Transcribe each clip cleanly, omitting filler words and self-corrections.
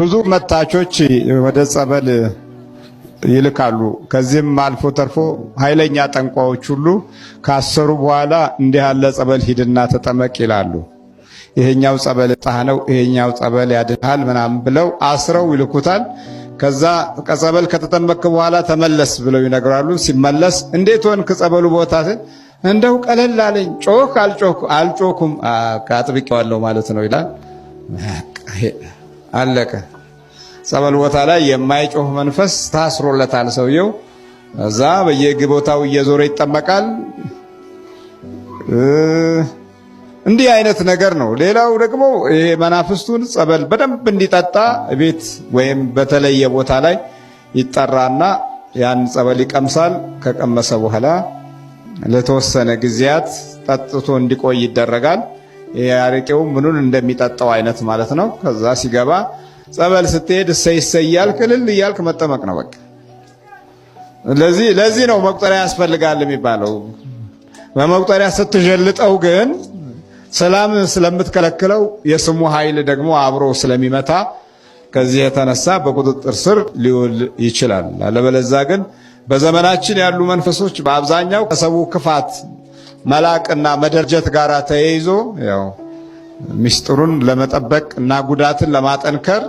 ብዙ መታቾች ወደ ጸበል ይልካሉ። ከዚህም አልፎ ተርፎ ኃይለኛ ጠንቋዮች ሁሉ ካሰሩ በኋላ እንዲህ ያለ ጸበል ሂድና ተጠመቅ ይላሉ። ይሄኛው ጸበል ጣህ ነው፣ ይሄኛው ጸበል ያድናል ምናምን ብለው አስረው ይልኩታል። ከዛ ከጸበል ከተጠመቅ በኋላ ተመለስ ብለው ይነግራሉ። ሲመለስ እንዴት ሆንክ ጸበሉ ቦታ? እንደው ቀለል አለኝ፣ ጮክ አልጮኩም አጥብቄዋለሁ ማለት ነው ይላል። አለቀ። ጸበል ቦታ ላይ የማይጮህ መንፈስ ታስሮለታል ሰውየው። እዛ በየቦታው እየዞረ ይጠመቃል። እንዲህ አይነት ነገር ነው። ሌላው ደግሞ ይሄ መናፍስቱን ጸበል በደንብ እንዲጠጣ ቤት ወይም በተለየ ቦታ ላይ ይጠራና ያን ጸበል ይቀምሳል። ከቀመሰ በኋላ ለተወሰነ ጊዜያት ጠጥቶ እንዲቆይ ይደረጋል። ያርቄው ምኑን እንደሚጠጣው አይነት ማለት ነው። ከዛ ሲገባ ጸበል ስትሄድ እሰይ እያልክ እልል እያልክ መጠመቅ ነው በቃ። ለዚህ ነው መቁጠሪያ ያስፈልጋል የሚባለው። በመቁጠሪያ ስትጀልጠው ግን ሰላም ስለምትከለክለው የስሙ ኃይል ደግሞ አብሮ ስለሚመታ ከዚህ የተነሳ በቁጥጥር ስር ሊውል ይችላል። አለበለዛ ግን በዘመናችን ያሉ መንፈሶች በአብዛኛው ከሰው ክፋት መላቅና መደርጀት ጋር ተያይዞ ያው ሚስጥሩን ለመጠበቅ እና ጉዳትን ለማጠንከር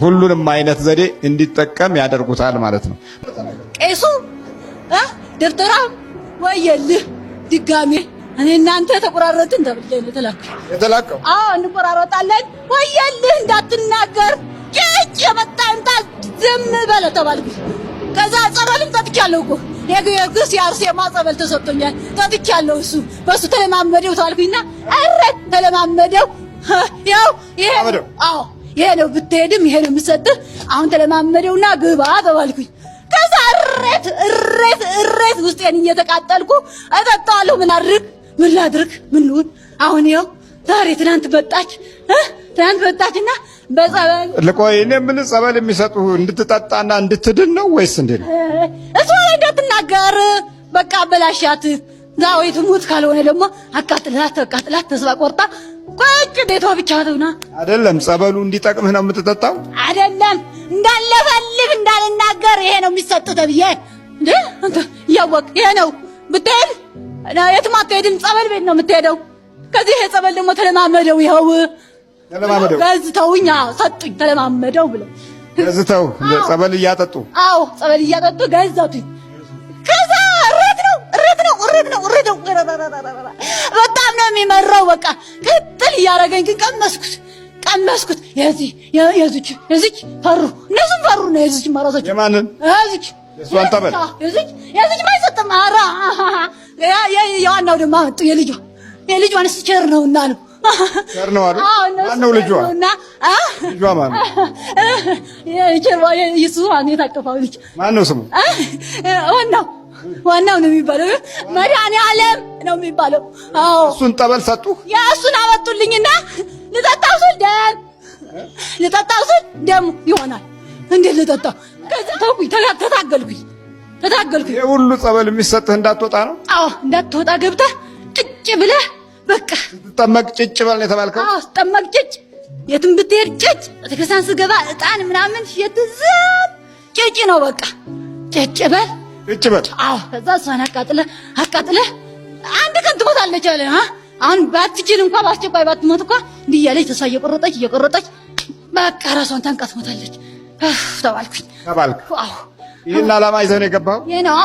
ሁሉንም አይነት ዘዴ እንዲጠቀም ያደርጉታል ማለት ነው። ቄሱ ደብተራ ወየልህ ድጋሜ እኔ እናንተ ተቆራረጥን ተብለን የተላከው እንቆራረጣለን። ወየልህ እንዳትናገር ጭጭ የመጣንታ ዝም በለ ተባልኩ። ከዛ ጸበልም ጠጥቻለሁ እኮ የግስ የአርሴማ ጸበል ተሰጥቶኛል ጠጥቻለሁ። እሱ በሱ ተለማመደው ታልኩኝና አረት ተለማመደው። ያው ይሄ ነው ብትሄድም ይሄ ነው የምሰጥህ። አሁን ተለማመደውና ግባ ተባልኩኝ። ከዛ እሬት ውስጤን እየተቃጠልኩ እጠጣዋለሁ። ምን ላድርግ ምን ልሁን? አሁን ይኸው ዛሬ ትናንት መጣችና በጸበል ልቆይ። እኔ ምን ጸበል የሚሰጡ እንድትጠጣና እንድትድን ነው ወይስ እንዴት ነው? እሷ እንዳትናገር በቃ በላሻት ዛዊት ሙት ካልሆነ ደግሞ አቃጥላት ተስፋ ቆርጣ ቁጭ ቤቷ ብቻ ተውና። አይደለም ጸበሉ እንዲጠቅምህ ነው የምትጠጣው? አይደለም እንዳለፈልግ እንዳልናገር ይሄ ነው የሚሰጥ ተብዬ እንዴ አንተ ያወቅ ይሄ ነው ብትሄድ የትም አትሄድም። ጸበል ቤት ነው የምትሄደው። ከዚህ ይሄ ጸበል ደግሞ ተለማመደው። ይኸው ገዝተውኛ ሰጡኝ ተለማመደው ብለው ገዝተው ጸበል እያጠጡ ጸበል እያጠጡ ገዛቱኝ። ከዛ እሬት ነው በጣም ነው የሚመራው። በቃ ቅጥል እያደረገኝ ግን ቀመስኩት። የዚች ፈሩ እነሱም ፈሩ ነው የዚች ማራሶች የማንን የዚች የሷን ጠበል የዚች ማይሰጥም የዋናው ደግሞ አመጡ የልጇን ቸር ነውና ነው ቸር ነው አይደል? ማነው ልጇ? ልጇ ማነው? ኢየሱስ ማን የታቀፈው ልጅ ማነው ስሙ? ዋናው ነው የሚባለው መድኃኒዓለም ነው የሚባለው። እሱን ጠበል ሰጡ። እሱን አመጡልኝና ልጠጣው ስል ደሙ ይሆናል። እንዴት ልጠጣው? ከዛ ተውኩኝ፣ ተታገልኩኝ። ይሄ ሁሉ ጸበል የሚሰጥህ እንዳትወጣ ነው? እንዳትወጣ ገብተህ ጭጭ ብለህ በቃ ስትጠመቅ ጭጭ በል ነው የተባልከው? ስትጠመቅ ጭጭ፣ የትም ብትሄድ ጭጭ፣ ቤተክርስቲያን ስገባ ዕጣን ምናምን የትዝም ጭጭ ነው በቃ ጭጭ በል። ከዛ እሷን አቃጥለህ አንድ ቀን ትሞታለች አለ። አሁን ባትችል እንኳን በአስቸኳይ ባትሞት እንኳን እንዲህ እያለች ተስፋ እየቆረጠች በቃ ራሷን ታንቃ ትሞታለች ተባልኩኝ። ይህን ዓላማ ይዘህ ነው የገባኸው? ይሄ ነው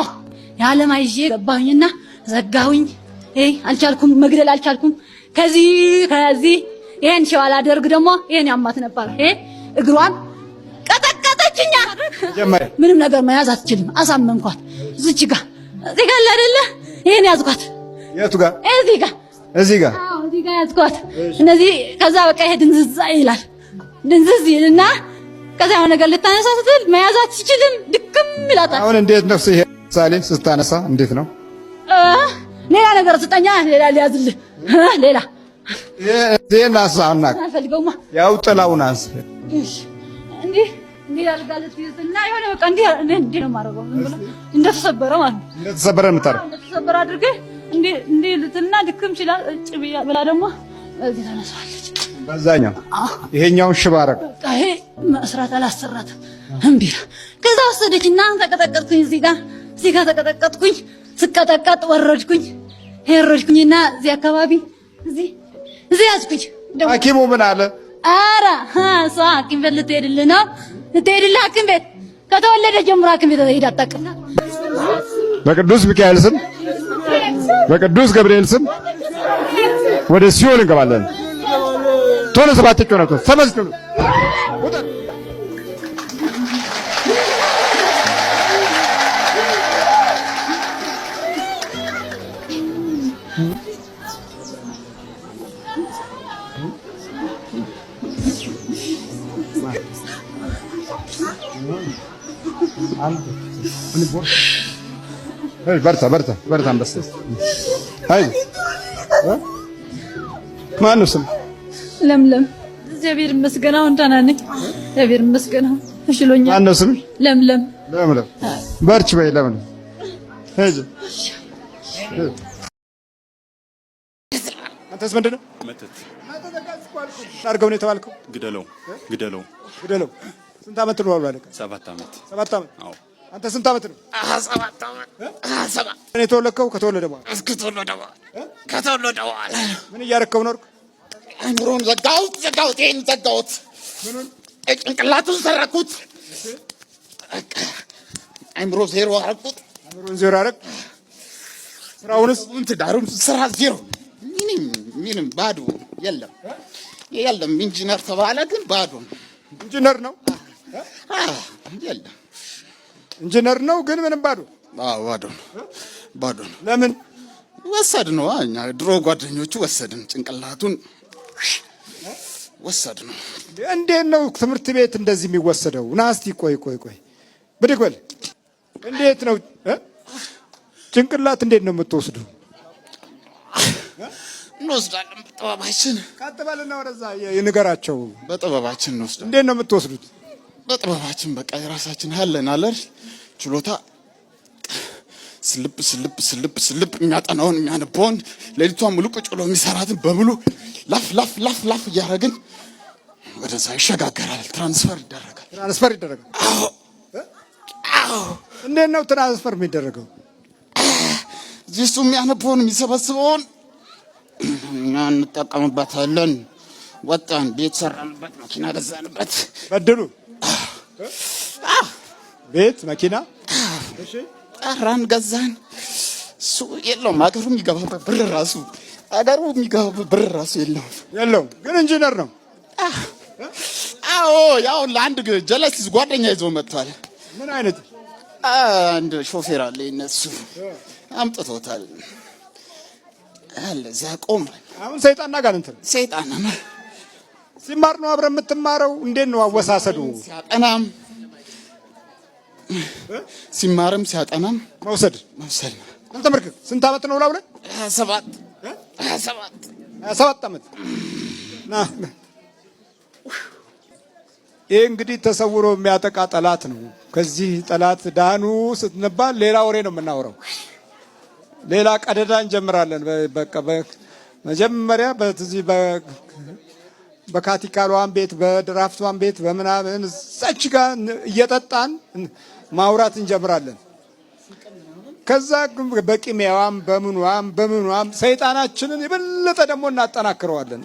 የዓላማ ይዤ ገባሁኝና ዘጋሁኝ። አልቻልኩም፣ መግደል አልቻልኩም። ከዚህ ይሄን ሸዋ ላደርግ ደግሞ ይሄን ያማት ነበር። እግሯን ቀጠቀጠችኛ። ምንም ነገር መያዝ አትችልም። አሳመንኳት። እዚህ ጋር አይደለ? ይሄን ያዝኳት። የቱ ጋር? እዚህ ጋር ያዝኳት። እነዚህ ከዛ በቃ ይሄ ድንዝዝ ይልና ከዛ የሆነ ነገር ልታነሳ ስትል መያዝ አትችልም። ድክም ይላታል። አሁን እንዴት ነው ይሄ ሳሌን ስታነሳ እንዴት ነው? ሌላ ነገር ስጠኛ፣ ሌላ ሊያዝልህ ሌላ ይሄን አሳውና አልፈልገውማ። ያው ጥላውን አንስ እንዴ አድርጋለች ይዘና የሆነ በቃ እንዴ ነው ማረጋው እንደተሰበረ ማለት ነው። እንደተሰበረ የምታረግ እንደተሰበረ አድርገህ እንዴ ልትና ድክም ይችላል። ብላ ደግሞ እዚህ ተነሳለች። በዛኛው ይሄኛውን ሽባረክ ይሄ መስራት አላሰራትም እምቢ። ከዛ ወሰደችና ተቀጠቀጥኩኝ። እዚህ ጋር ተቀጠቀጥኩኝ። ስቀጠቀጥ ወረድኩኝ። ወረድኩኝና እዚህ አካባቢ እዚህ ያዝኩኝ። ሐኪሙ ምን አለ? ኧረ እሷ ሐኪም ቤት ልትሄድልህ ነው። ልትሄድልህ ሐኪም ቤት ከተወለደ ጀምሮ ሐኪም ቤት ሄዳ አታውቅም። በቅዱስ ሚካኤል ስም በቅዱስ ገብርኤል ስም ወደ ሲኦል እንገባለን። ቶሎ ሰባት ጮህ ነው ተመስገን። በርታ አንበሳ። አይ ማነው ስም? ለምለም። እግዚአብሔር ይመስገን አሁን ደህና ነኝ። እግዚአብሔር ይመስገን አሁን ተሽሎኛል። ማነው ስም? ለምለም። በርቺ በይ ለምለም። አንተስ ምንድን ነው? መተት አድርገው ነው የተባልከው? ግደለው። ስንት ዓመት ነው አለቀ? 7 ዓመት። 7 ዓመት? አዎ። አንተ ስንት ዓመት ነው? 7 ዓመት። 7 እኔ የተወለድከው ከተወለደ በኋላ ምን እያረከው ነው? አይምሮን ዘጋሁት። ምኑን? ጭንቅላቱን ሰረኩት። አይምሮ ዜሮ አደረኩት። አይምሮን ዜሮ አደረግ። ስራውንስ? ትዳሩን ስራ ዜሮ። ምንም ባዶ የለም። ኢንጂነር ተባለ ግን ባዶ ነው። ኢንጂነር ነው? የለም ኢንጂነር ነው ግን ምንም ባዶ። ባዶ ነው። ለምን ወሰድ ነው? እኛ ድሮ ጓደኞቹ ወሰድን፣ ጭንቅላቱን ወሰድ ነው። እንዴት ነው ትምህርት ቤት እንደዚህ የሚወሰደው? ና እስቲ ቆይ ብድግ በል። እንዴት ነው ጭንቅላት እንዴት ነው የምትወስዱ? እንወስዳለን በጥበባችን። ቀጥ በልና ወደዛ የንገራቸው። በጥበባችን እንወስዳለን። እንዴት ነው የምትወስዱት? በጥበባችን በቃ የራሳችን ያለን አለር ችሎታ ስልብ የሚያጠናውን የሚያነበውን ሌሊቷን ሙሉ ቁጭ ብሎ የሚሰራትን በሙሉ ላፍ እያደረግን ወደዛ ይሸጋገራል። ትራንስፈር ይደረጋል። አዎ። እንዴት ነው ትራንስፈር የሚደረገው? እዚህ እሱ የሚያነበውን የሚሰበስበውን እኛ እንጠቀምበታለን። ወጣን፣ ቤት ሰራንበት፣ መኪና ገዛንበት። በድሉ ቤት መኪና ጠራን፣ ገዛን። እሱ የለውም አገሩ የሚገባበት ብር ራሱ የለውም። ግን ኢንጂነር ነው። አዎ ያው ለአንድ ጀለስ ጓደኛ ይዞ መጥቷል። ምን አይነት? አንድ ሾፌር አለ እነሱ አምጥቶታል። እዛ ቆሟል። አሁን ሰይጣንና ጋንንት ሰይጣን ነው። ሲማር ነው አብረን የምትማረው? እንዴት ነው አወሳሰዱ? ሲማርም ሲያጠናም መውሰድ ነው። አንተ ምርክ ስንት ዓመት ነው ላውለ? 27 ዓመት። ይህ እንግዲህ ተሰውሮ የሚያጠቃ ጠላት ነው። ከዚህ ጠላት ዳኑ ስትንባል ሌላ ወሬ ነው የምናወራው። ሌላ ቀደዳ እንጀምራለን። በቃ መጀመሪያ በዚህ በካቲካሏን ቤት በድራፍቷን ቤት በምናምን እዛች ጋር እየጠጣን ማውራት እንጀምራለን። ከዛ በቂሜዋም በምኗም ሰይጣናችንን የበለጠ ደግሞ እናጠናክረዋለን።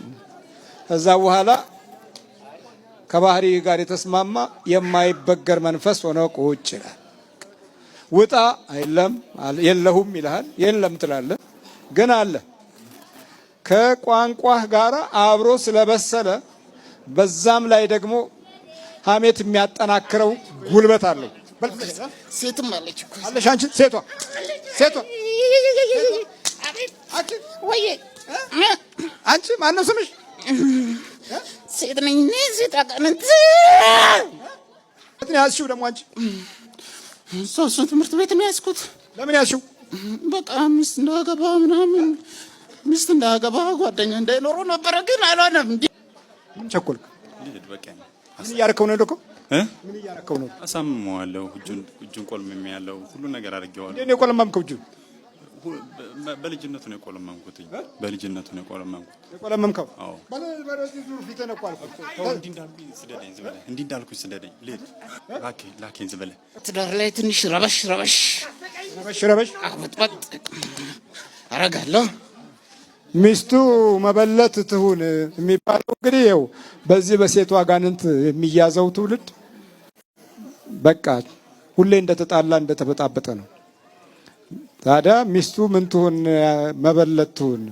ከዛ በኋላ ከባህሪ ጋር የተስማማ የማይበገር መንፈስ ሆኖ ቁጭ ይላል። ውጣ የለሁም ይልሃል። የለም ትላለህ፣ ግን አለ። ከቋንቋህ ጋር አብሮ ስለበሰለ በዛም ላይ ደግሞ ሐሜት የሚያጠናክረው ጉልበት አለው። ሴትም አለች እኮ አለሽ አንቺ ሴቷ አንቺ ማነው ስምሽ? ሴት ነኝ። ሴት አቀንት ያዝሽው ደግሞ አንቺ? እሱ ትምህርት ቤት ነው ያዝኩት። ለምን ያዝሽው? በቃ ሚስት እንዳገባ ጓደኛ እንዳይኖረው ነበረ፣ ግን አልሆነም። ምን ቸኮልክ? ምን እያረከው ነው? እንደኮ ምን እያረከው ነው? አሳምመዋለሁ። እጁን ቆልሜ ያለው ሁሉ ነገር አድርጌዋለሁ። እንዴ ነው የቆለመምከው? እጁን በልጅነቱ ነው የቆለመንኩት። በልጅነቱ ነው የቆለመንኩት። የቆለመንከው? አዎ። በዚህ ዙር ፊትህን እኮ አልኩት። እንዲህ እንዳልኩኝ ስደደኝ ዝም ብለህ እንዲህ እንዳልኩኝ ስደደኝ ልሂድ። ላኬን ዝም ብለህ ትዳር ላይ ትንሽ ረበሽ አቅበጥበጥ አረጋለሁ። ሚስቱ መበለት ትሁን የሚባለው እንግዲህ ይኸው በዚህ በሴቷ አጋንንት የሚያዘው ትውልድ በቃ ሁሌ እንደተጣላ እንደተበጣበጠ ነው። ታዲያ ሚስቱ ምን ትሁን? መበለት ትሁን።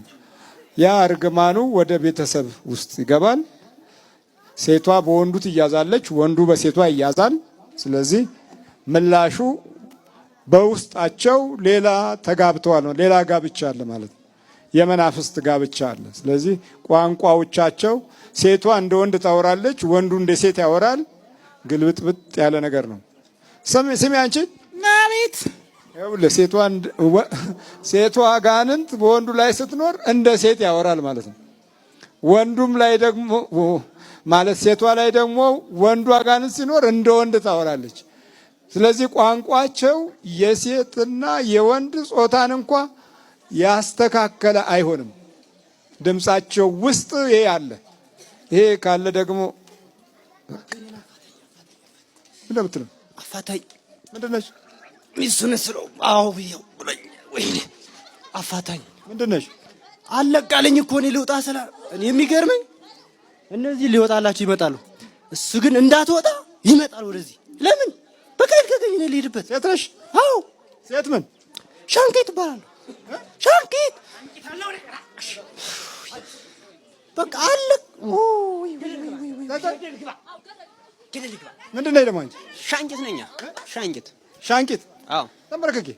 ያ እርግማኑ ወደ ቤተሰብ ውስጥ ይገባል። ሴቷ በወንዱ ትያዛለች፣ ወንዱ በሴቷ ይያዛል። ስለዚህ ምላሹ በውስጣቸው ሌላ ተጋብተዋል ነው፣ ሌላ ጋብቻ አለ ማለት ነው። የመናፍስት ጋብቻ አለ። ስለዚህ ቋንቋዎቻቸው ሴቷ እንደ ወንድ ታወራለች፣ ወንዱ እንደ ሴት ያወራል። ግልብጥብጥ ያለ ነገር ነው። ስሚ አንቺ ናቤት ሴቷ አጋንንት በወንዱ ላይ ስትኖር እንደ ሴት ያወራል ማለት ነው። ወንዱም ላይ ደግሞ ማለት ሴቷ ላይ ደግሞ ወንዱ አጋንንት ሲኖር እንደ ወንድ ታወራለች። ስለዚህ ቋንቋቸው የሴትና የወንድ ጾታን እንኳ ያስተካከለ አይሆንም። ድምጻቸው ውስጥ ይሄ አለ። ይሄ ካለ ደግሞ ምንድነው? አፋታኝ ምንድነሽ? ሚስቱን ስለው አዎ ብየው ወይኔ አፋታኝ ምንድነሽ? አለቃለኝ እኮ እኔ ልውጣ ስላ እኔ የሚገርመኝ እነዚህ ሊወጣላችሁ ይመጣሉ፣ እሱ ግን እንዳትወጣ ይመጣል ወደዚህ። ለምን በቃል ከገኝ እኔ ልሄድበት። ሴት ነሽ? አዎ ሴት ምን? ሻንቂት እባላለሁ። ሻንቂት በቃ አለቅ ምንድነው ደግሞ አንቺ? ሻንቂት ነኛ። ሻንቂት? አዎ ተመረከኪ።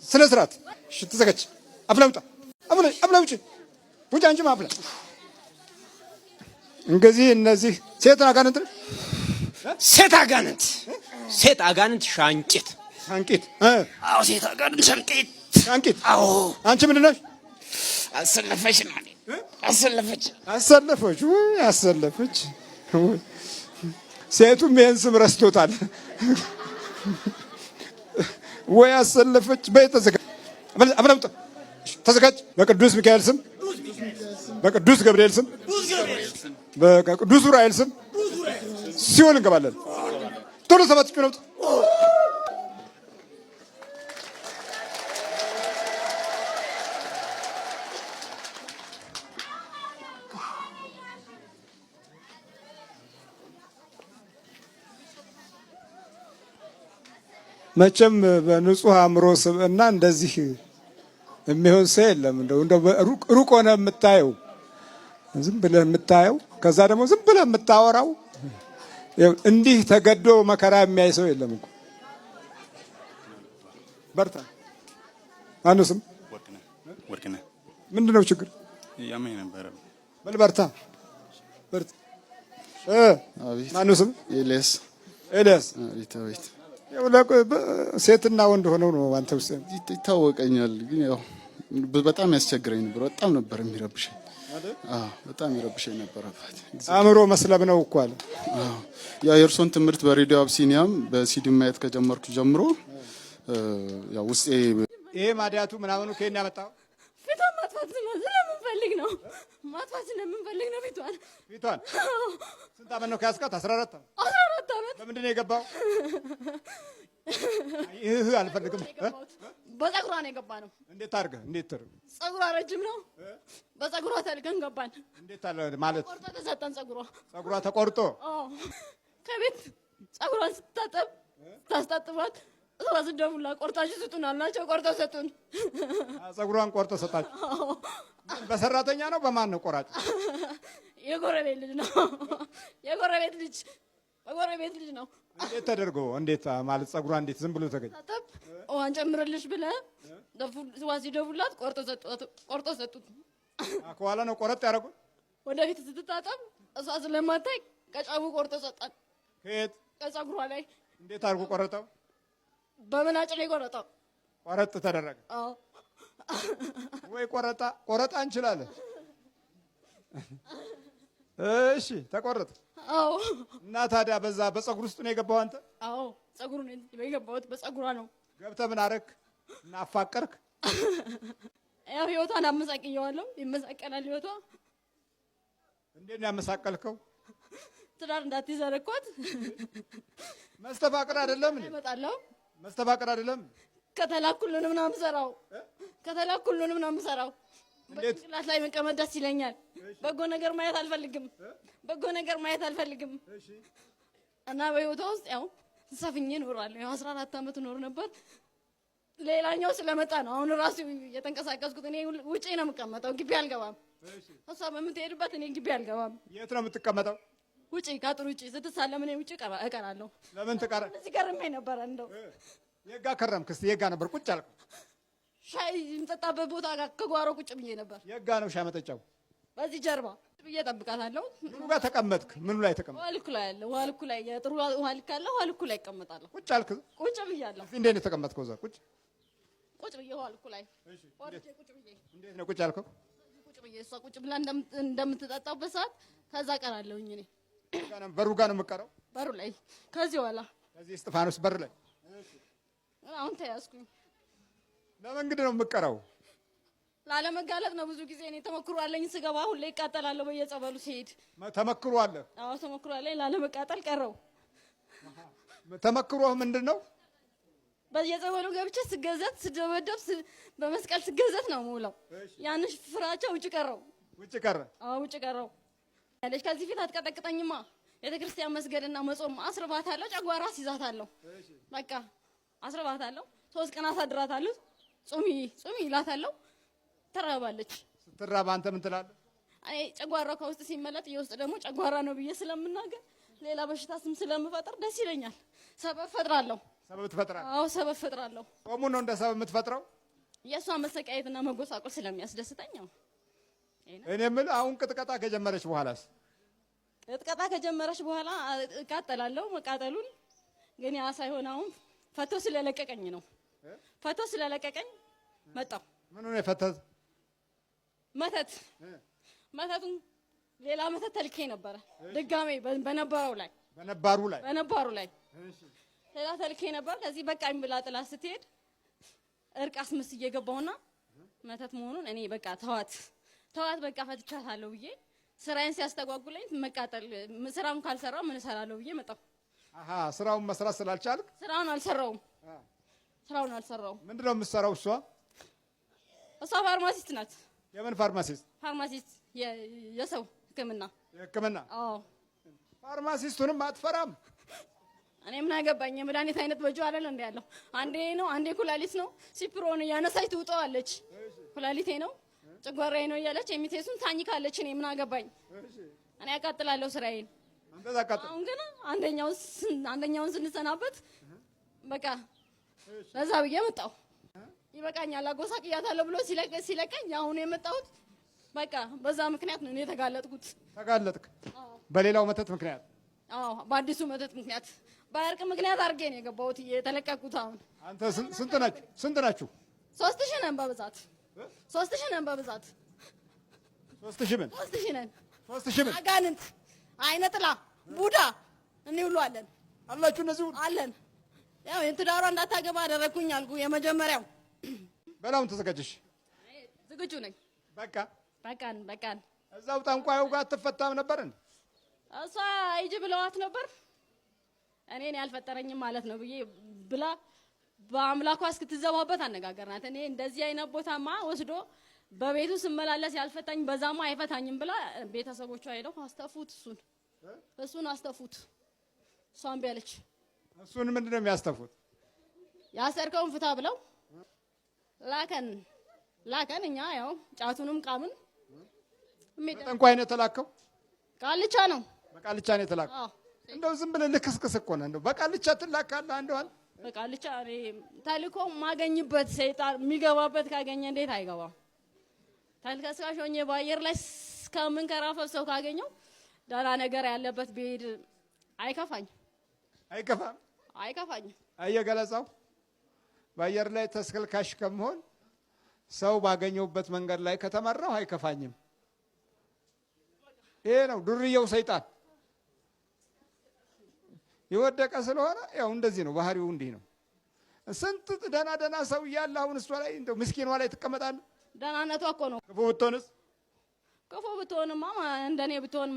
ስነ ስርዓት። እሺ ተዘጋጅ። አፍላውጣ አፍላውጭ ውጭ አንቺ ማፍላ። እንግዲህ እነዚህ ሴት አጋንንት ሴት አጋንንት ሻንቂት። አዎ ሴት አጋንንት ሻንቂት። አዎ አንቺ ምንድን ነሽ? አሰለፈች ነው አሰለፈች። ሴቱም ይሄን ስም ረስቶታል ወይ? አሰለፈች። በይ ተዘጋጅ። አፍላውጣ ተዘጋጅ። በቅዱስ ሚካኤል ስም፣ በቅዱስ ገብርኤል ስም፣ በቅዱስ ዑራኤል ስም ሲኦል እንገባለን። ቶሎ ሰባት ነው። መቼም በንጹህ አእምሮ ስብዕና እንደዚህ የሚሆን ሰው የለም። እንደው ሩቅ ሆነ የምታየው ዝም ብለህ የምታየው ከዛ ደግሞ ዝም ብለህ የምታወራው እንዲህ ተገዶ መከራ የሚያይ ሰው የለም እኮ። በርታ። ማነው ስም? ወርቅነህ። ምንድነው ችግር? ያመኝ ነበር። በል በርታ። ማነው ስም? ኤልያስ። አቤት። ሴትና ወንድ ሆነው ነው አንተ ውስጥ ይታወቀኛል። ግን ያው በጣም ያስቸግረኝ ነበር። በጣም ነበር የሚረብሸኝ። በጣም ይረብሸኝ ነበር። አእምሮ መስለብ ነው እኮ አለ። ያው የእርሶን ትምህርት በሬዲዮ አብሲኒያም በሲዲ ማየት ከጀመርኩ ጀምሮ ያው ውስጤ ይሄ ማዲያቱ ምናምኑ ከእኛ ያመጣው ፊቷን ማጥፋት ስለምንፈልግ ነው። ማጥፋት ስለምንፈልግ ነው ፊቷን። ስንት ዓመት ነው ከያዝካት? 14 ዓመት። በምንድን ነው የገባው? ይህ አልፈልግም። በፀጉሯ ነው የገባ ነው። እንዴት አድርገህ? እንዴት ፀጉሯ ረጅም ነው። በፀጉሯ ተልከን ገባን። እንዴት አለ ማለት? ቆርጦ ተሰጠን። ፀጉሯ ተቆርጦ ከቤት ፀጉሯን ስታጠብ ታስታጥባት እሷ ስደውላ ቆርጣችሁ ስጡን አልናቸው። ቆርጠው ሰጡን። ፀጉሯን ቆርጠው ሰጣችሁ? በሰራተኛ ነው በማን ነው ቆራጭ? የጎረቤት ልጅ ነው። የጎረቤት ልጅ ነው። እንዴት ተደርጎ እንዴት ማለት ፀጉሯ እንዴት ዝም ብሎ ተገኘ? ታጠብ ዋን ጨምርልሽ ብለህ ዋሲ ደውላት ቆርጦ ሰጡት። ከኋላ ነው ቆረጥ ያደረጉት። ወደፊት ስትታጠብ እሷ ስለማታይ ቀጫቡ ቆርጦ ሰጣን። ከየት? ከፀጉሯ ላይ። እንዴት አድርጎ ቆረጠው? በመናጭ ላይ ቆረጠው። ቆረጥ ተደረገ? አዎ። ወይ ቆረጣ እንችላለን። እሺ ተቆረጠ። አዎ። እና ታዲያ በዛ በፀጉር ውስጥ ነው የገባው አንተ? አዎ፣ ፀጉሩ ነው የገባሁት። በፀጉሯ ነው። ገብተህ ምን አደረክ? እና አፋቀርክ? ያው ህይወቷን አመሳቅየዋለሁ። ይመሳቀላል ህይወቷ። እንዴት ነው ያመሳቀልከው? ትዳር እንዳትይዘረኳት መስተፋቅር አይደለም እንዴ? እመጣለሁ። መስተፋቅር አይደለም። ከተላኩልንም ነው የምሰራው። ከተላኩልንም ነው የምሰራው። በጭንቅላት ላይ መቀመጥ ደስ ይለኛል። በጎ ነገር ማየት አልፈልግም። በጎ ነገር ማየት አልፈልግም። እና በህይወቷ ውስጥ ያው ሰፍኜ እኖራለሁ። ያው 14 ዓመት እኖር ነበር። ሌላኛው ስለመጣ ነው አሁን ራሱ የተንቀሳቀስኩት። እኔ ውጪ ነው የምቀመጠው፣ ግቢ አልገባም። እሷ በምትሄድበት እኔ ግቢ አልገባም። የት ነው የምትቀመጠው? ውጪ፣ ከአጥር ውጪ ስትሳለም እኔ ውጪ እቀራለሁ። ለምን ትቀራ? እዚህ ገርሜ ነበር። እንደው የጋ ከረምክ? እስኪ የጋ ነበር ቁጭ አልክ? ሻይ የምጠጣበት ቦታ ጋር ከጓሮ ቁጭ ብዬ ነበር። የጋ ነው ሻይ መጠጫው? በዚህ ጀርባ ብዬ እጠብቃታለሁ። ምኑ ጋር ተቀመጥክ? ምኑ ላይ ተቀመጥክ? ውሃ ልኩ ላይ አለ። ውሃ ልኩ ላይ የጥሩ ውሃ ልክ አለ። ውሃ ልኩ ላይ እቀመጣለሁ። ቁጭ አልክ? ቁጭ ብያለሁ። እንዴት ነው የተቀመጥከው? እዛ ቁጭ ብዬ ውሃ ልኩ ላይ ወርጄ ቁጭ ብዬ። እንዴት ነው ቁጭ አልከው? ቁጭ ብዬ እሷ ቁጭ ብላ እንደምትጠጣበት ሰዓት ከዛ ቀራለሁኝ እኔ። በሩ ጋር ነው የምትቀረው? በሩ ላይ ከዚህ ኋላ ከዚህ እስጢፋኖስ በር ላይ። አሁን ተያዝኩኝ። ለመንገድ ነው የምትቀረው? ላለመጋለጥ ነው። ብዙ ጊዜ እኔ ተሞክሮ አለኝ። ስገባ ሁሌ ይቃጠላለሁ በየጸበሉ ሲሄድ። ተመክሮ አለ? አዎ ተሞክሮ አለኝ። ላለመቃጠል ቀረው። ተመክሮህ ምንድን ነው? በየጸበሉ ገብቼ ስገዘት፣ ስደበደብ፣ በመስቀል ስገዘት ነው የምውለው። ያንሽ ፍራቻ ውጭ ቀረው። ውጭ ቀረ? አዎ ውጭ ቀረው። ያለች ከዚህ ፊት አትቀጠቅጠኝማ። ቤተክርስቲያን መስገድና መጾም አስርባታለሁ። ጨጓራ ሲዛታለሁ። በቃ አስርባታለሁ። 3 ቀን አሳድራታለሁ። ጾሚ ይላታለሁ። ትራባለች። ስትራባ አንተ ምን ትላለህ? አይ ጨጓራው ከውስጥ ሲመለጥ የውስጥ ደግሞ ጨጓራ ነው ብዬ ስለምናገር ሌላ በሽታ ስም ስለምፈጥር ደስ ይለኛል። ሰበብ ፈጥራለሁ። ሰበብ ትፈጥራለህ? አዎ ሰበብ ፈጥራለሁ። ጾሙ ነው እንደ ሰበብ የምትፈጥረው? የእሷ መሰቃየትና መጎሳቆል ስለሚያስደስተኝ ነው። እኔ የምልህ አሁን ቅጥቀጣ ከጀመረች በኋላስ? ቅጥቀጣ ከጀመረች በኋላ እቃጠላለሁ። መቃጠሉን ግን ያ ሳይሆን አሁን ፈቶ ስለለቀቀኝ ነው። ፈቶ ስለለቀቀኝ መጣሁ። ምኑ ነው የፈተት? መተቱን ሌላ መተት ተልኬ ነበረ። ድጋሜ በነባሩ ላይ ሌላ ተልኬ ነበር። ከዚህ በቃኝ ብላ ጥላ ስትሄድ እርቅ አስመስዬ ገባሁና መተት መሆኑን እኔ በቃ ተዋት በቃ ፈትቻታለሁ ብዬ ስራዬን ሲያስተጓጉለኝ መቃጠል ስራውን ካልሰራው ምን እሰራለሁ ብዬ መጣሁ። ስራውን መስራት ስላልቻልክ? ስራውን አልሰራውም። ምንድነው የምትሰራው? እሷ ፋርማሲስት ናት። የምን ፋርማሲስት? ፋርማሲስት የሰው ሕክምና። የሕክምና? አዎ። ፋርማሲስቱንም አትፈራም? እኔ ምን አገባኝ? የመድኃኒት አይነት በእጇ አይደል እንደ ያለው። አንዴ ነው አንዴ ኩላሊት ነው። ሲፕሮን እያነሳች ትውጠዋለች። ኩላሊቴ ነው ጨጓራዬ ነው እያለች የሚቴሱን ታኝካለች። እኔ ምን አገባኝ? እኔ አቃጥላለሁ ስራዬን። አሁን ግን አንደኛውን ስንሰናበት በቃ በዛ ብዬ መጣሁ። ይበቃኛል አጎሳቅያታለሁ ብሎ ሲለቀኝ አሁን የመጣሁት በቃ በዛ ምክንያት ነው እኔ የተጋለጥኩት። ተጋለጥክ? በሌላው መተት ምክንያት? አዎ በአዲሱ መተት ምክንያት፣ በእርቅ ምክንያት አድርጌ ነው የገባሁት የተለቀቅኩት። አሁን አንተ ስንት ናችሁ? 3000 ነን በብዛት 3000 ነን በብዛት 3000 ምን? 3000 ነን። 3000 ምን? አጋንንት፣ አይነ ጥላ፣ ቡዳ እኔ ሁሉ አለን አላችሁ። እነዚህ ሁሉ አለን። ያው የትዳሯ እንዳታገባ አደረኩኝ አልኩ የመጀመሪያው። በላውን ተዘጋጅሽ? ዝግጁ ነኝ። በቃን። እዛው ጠንቋዩ ጋር አትፈታም ነበር እንዴ? እሷ ሂጂ ብለዋት ነበር። እኔን ያልፈጠረኝም ማለት ነው ብዬ ብላ በአምላኳ እስክትዘባበት አነጋገርናት። እኔ እንደዚህ አይነት ቦታማ ወስዶ በቤቱ ስመላለስ ያልፈታኝ በዛማ አይፈታኝም ብላ ቤተሰቦቿ ሄደው አስተፉት። እሱን አስተፉት። እሷን ቢያለች እሱን ምንድነው የሚያስተፉት? ያሰርከውን ፍታ ብለው ላከን። እኛ ያው ጫቱንም ቃምን። ጠንቋይ ነው የተላከው? ቃልቻ ነው። በቃልቻ ነው የተላከው። እንደው ዝም ብለህ ልክስክስ እኮ ነው። እንደው በቃልቻ ትላካለህ አንዷን። በቃልቻ ተልኮ ማገኝበት ሰይጣን የሚገባበት ካገኘ እንዴት አይገባም? ተልከስካሽ ሆኜ በአየር ላይ እስከምንከራፈፍ ሰው ካገኘው ደህና ነገር ያለበት ብሄድ አይከፋኝም። አይከፋኝም። አየገለጻው በአየር ላይ ተስከልካሽ ከመሆን ሰው ባገኘውበት መንገድ ላይ ከተመራው አይከፋኝም። ይሄ ነው ዱርየው ሰይጣን። የወደቀ ስለሆነ ያው እንደዚህ ነው ባህሪው፣ እንዲህ ነው። ስንት ደና ሰው እያለ አሁን እሷ ላይ እንደው ምስኪኗ ላይ ትቀመጣለህ? ደህናነቷ እኮ ነው። ክፉ ብትሆንስ? ክፉ ብትሆንማ እንደኔ ብትሆን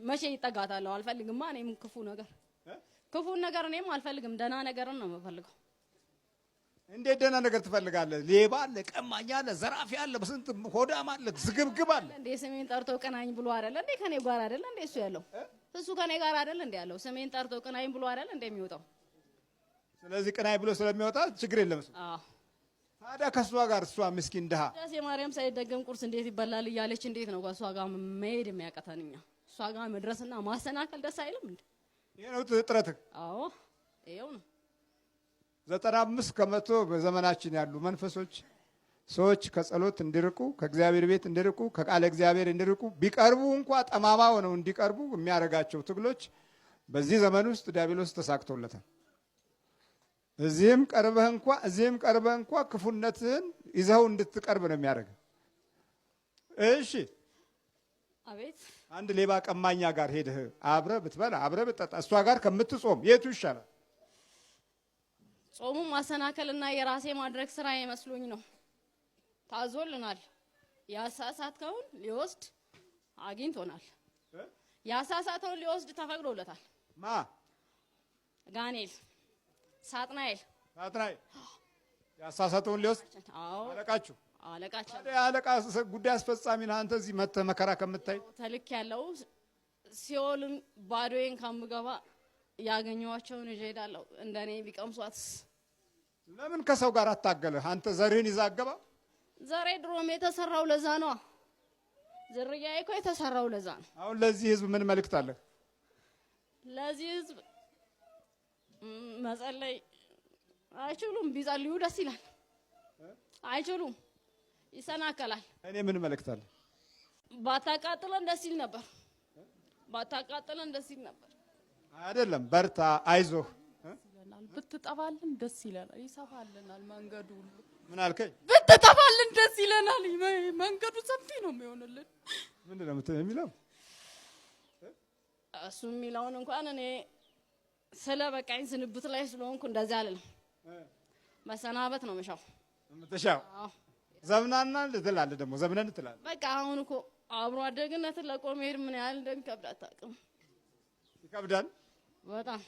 መቼ ይጠጋታለሁ? አልፈልግማ። እኔም ክፉን ነገር እኔም አልፈልግም። ደህና ነገርን ነው የምፈልገው። እንዴት ደህና ነገር ትፈልጋለህ? ሌባ አለ፣ ቀማኛ አለ፣ ዘራፊ አለ፣ በስንት ሆዳም አለ፣ ዝግብግብ አለ። እንዴ ስሜን ጠርቶ ቅናኝ ብሎ አይደለ እንዴ ከኔ ጋር አይደለ እንዴ እሱ ያለው? እሱ ከኔ ጋር አይደለ እንዴ ያለው? ስሜን ጠርቶ ቅናኝ ብሎ አይደለ እንዴ የሚወጣው? ስለዚህ ቅናኝ ብሎ ስለሚወጣ ችግር የለም እሱ። አዎ ታዲያ ከሷ ጋር እሷ ምስኪን ድሃ ዳሴ ማርያም ሳይደገም ቁርስ እንዴት ይበላል እያለች እንዴት ነው ከሷ ጋር መሄድ የሚያቀተን? እኛ እሷ ጋር መድረስና ማሰናከል ደስ አይልም እንዴ? ይሄ ነው ጥረትህ? አዎ ይሄው ነው። 95% በዘመናችን ያሉ መንፈሶች ሰዎች ከጸሎት እንዲርቁ፣ ከእግዚአብሔር ቤት እንዲርቁ፣ ከቃለ እግዚአብሔር እንዲርቁ ቢቀርቡ እንኳ ጠማማ ሆነው እንዲቀርቡ የሚያደርጋቸው ትግሎች በዚህ ዘመን ውስጥ ዲያብሎስ ተሳክቶለታል። እዚህም ቀርበህ እንኳ ክፉነትህን ይዘው እንድትቀርብ ነው የሚያደርገው። እሺ አቤት አንድ ሌባ ቀማኛ ጋር ሄደህ አብረህ ብትበላ አብረህ ብትጠጣ እሷ ጋር ከምትጾም የቱ ይሻላል? ጾሙ ማሰናከልና የራሴ ማድረግ ስራ ይመስሉኝ ነው። ታዞልናል። ያሳሳተውን ሊወስድ አግኝቶናል። ያሳሳተውን ሊወስድ ተፈቅዶለታል። ማ? ጋኔል ሳጥናኤል ያሳሳተውን ሊወስድ? አዎ አለቃችሁ? አለቃችን። አለቃ ጉዳይ አስፈጻሚ ነህ አንተ። እዚህ መተህ መከራ ከምታይ ተልክ ያለው ሲኦልን ባዶዬን ከምገባ ያገኘኋቸውን ይዤ እሄዳለሁ። እንደኔ ቢቀምሷት። ለምን ከሰው ጋር አታገልህ? አንተ ዘርህን ይዘህ አገባ። ዘሬ ድሮም የተሰራው ለዛ ነው። ዝርያዬ እኮ የተሰራው ለዛ ነው። አሁን ለዚህ ህዝብ ምን መልእክት አለህ? ለዚህ ህዝብ መጸለይ አይችሉም። ቢጸልዩ ደስ ይላል። አይችሉም፣ ይሰናከላል። እኔ ምን መልእክት አለ? ባታቃጥለን ደስ ይል ነበር። ባታቃጥለን ደስ ይል ነበር። አይደለም፣ በርታ፣ አይዞህ። ብትጠፋልን ደስ ይለናል። ይሰፋልናል መንገዱ ሁሉ። ምን አልከኝ? ብትጠፋልን ደስ ይለናል። መንገዱ ሰፊ ነው የሚሆንልን። ምንድን ነው የሚለው? እሱ የሚለውን እንኳን እኔ ስለ በቃኝ ስንብት ላይ ስለሆንኩ እንደዚህ አልልም። መሰናበት ነው መሻው የምትሻው። ዘምናና ትላለህ ደግሞ ዘምነን ትላለህ። በቃ አሁን እኮ አብሮ አደግነትን ለቆ መሄድ ምን ያህል እንደሚከብድ አታውቅም። ይከብዳል በጣም።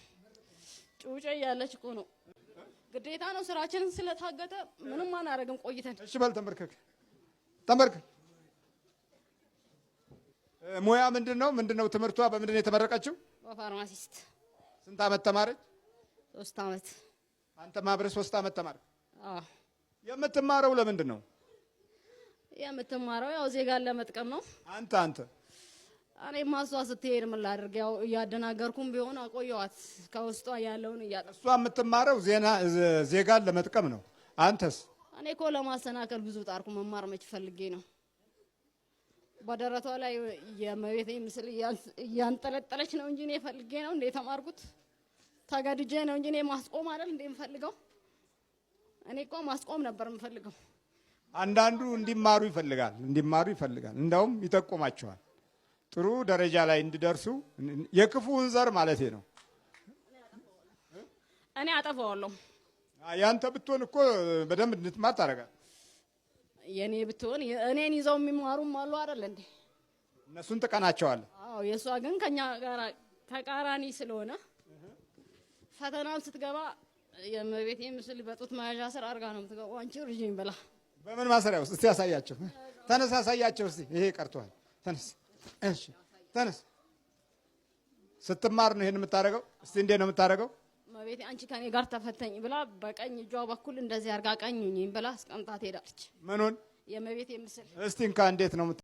ጩጬ እያለች እኮ ነው ግዴታ ነው። ስራችንን ስለታገተ ምንም አናደርግም ቆይተን። እሺ በል ተንበርከክ። ሙያ ምንድነው ትምህርቷ? በምንድን ነው የተመረቀችው? በፋርማሲስት። ስንት ዓመት ተማረች? 3 ዓመት። አንተ ማብረህ 3 ዓመት ተማርክ? አዎ። የምትማረው ለምንድን ነው? የምትማረው ያው ዜጋን ለመጥቀም ነው። አንተ እኔማ እሷ ስትሄድ ምን ላድርግ? ያው እያደናገርኩም ቢሆን አቆየዋት ከውስጧ ያለውን እሷ የምትማረው ዜጋን ለመጥቀም ነው። አንተስ? እኔ እኮ ለማሰናከል ብዙ ጣርኩ። መማር መች ፈልጌ ነው። በደረቷ ላይ የእመቤቴ ምስል እያንጠለጠለች ነው እንጂ እኔ ፈልጌ ነው እንዴ ተማርኩት? ተገድጄ ነው እንጂ እኔ ማስቆም አይደል እንዴ የምፈልገው? እኔ እኮ ማስቆም ነበር የምፈልገው። አንዳንዱ እንዲማሩ ይፈልጋል። እንደውም ይጠቁማቸዋል ጥሩ ደረጃ ላይ እንዲደርሱ። የክፉን ዘር ማለት ነው። እኔ አጠፋዋለሁ። ያንተ ብትሆን እኮ በደንብ እንድትማር ታደርጋለህ። የኔ ብትሆን እኔን ይዘው የሚማሩም አሉ አይደል እንዴ? እነሱን ትቀናቸዋለህ። አዎ፣ የሷ ግን ከኛ ጋር ተቃራኒ ስለሆነ ፈተናውን ስትገባ የእመቤቴ ምስል በጡት መያዣ ስር አድርጋ ነው የምትገባው። አንቺ ርጅኝ ብላ። በምን ማሰሪያ ውስጥ? እስቲ ያሳያቸው። ተነስ፣ አሳያቸው እስቲ። ይሄ ቀርቷል። ተነስ። እሺ፣ ተነስ። ስትማር ነው ይሄን የምታደርገው? እስቲ እንዴት ነው የምታደርገው? እመቤቴ አንቺ ከኔ ጋር ተፈተኝ ብላ በቀኝ እጇ በኩል እንደዚህ አድርጋ ቀኙኝ ብላ አስቀምጣ ትሄዳለች። ምኑን? የእመቤቴ ምስል። እስቲ እንካ እንዴት ነው